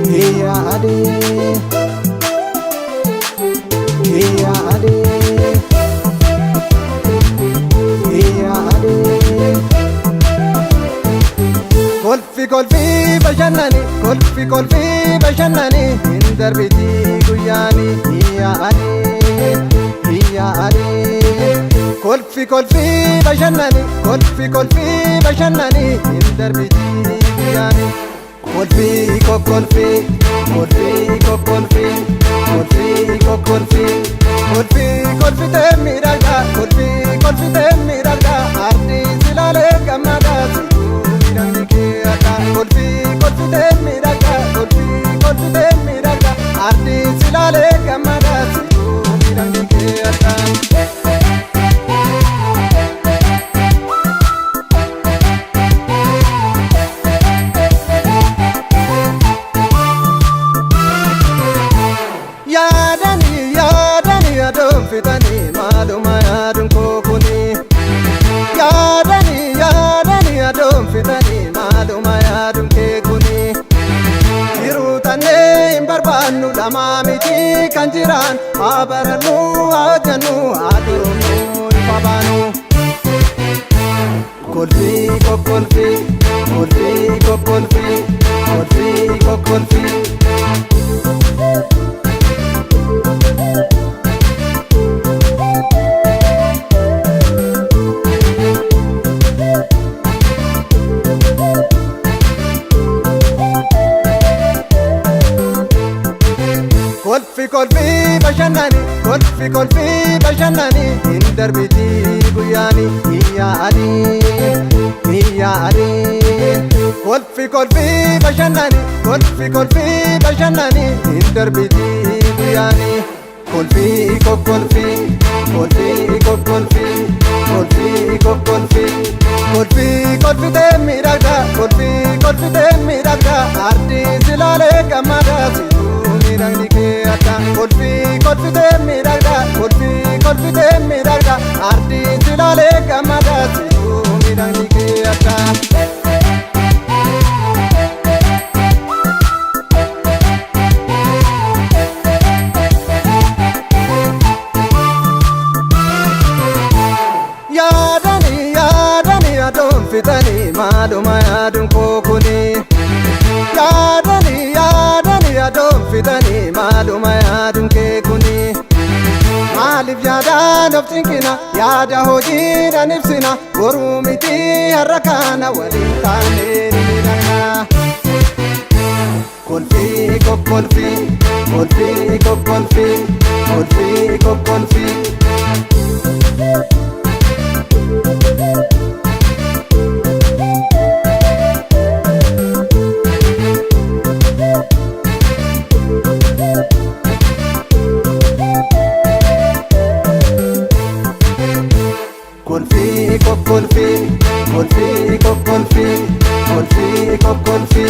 Hiya ade, hiya ade, hiya ade. Kolfi bashannani, kolfi bashannani, indarbiti guyani. Hiya ade, hiya ade. Kolfi bashannani, kolfi bashannani, indarbiti guyani. Kolfi kokolfi, kolfi kokolfi, kolfi kokolfi, kolfi temiraga, kolfi temiraga. Ardi silale gamada, mirani ke aga. Kolfi temiraga, kolfi temiraga. Ardi silale gamada, mirani ke aga. Yaadani adoon fitanii maaluma yaaduun kookuni. Yaadani adoon fitanii maaluma yaaduun keekuni. Jiruu tannee hin barbaannu lamaa miti kan jiraan haa barannu haa hojjannu haa durumnu ifa baanu. Kolfi kokolfi, kolfi kokolfi, kolfi kokolfi. Kolfi bashannani, kolfi bashannani, indarbiti guyani. Hiya ade, hiya ade. Kolfi bashannani, kolfi bashannani, indarbiti guyani. Kolfi kokolfi, kolfi kokolfi, kolfi kokolfi, kolfi temiraga, kolfi temiraga. Ardi silale gamada, mirani ke aga. Kolfi temiraga, kolfi temiraga. Ardi silale gamada, mirani ke aga. Yaadani adoon fitanii maaluma yaaduun kookuni. Yaadani adoon fitanii maaluma yaaduun keekuni. Maaliif yaadaan of cinqina, yaada hojiidhaan ibsina. Boruu miti har'a kana waliin taanee ni miidhagna. Kolfi kokolfi, kolfi kokolfi, kolfi kokolfi. Kolfi kokolfi, kolfi kokolfi, kolfi kokolfi.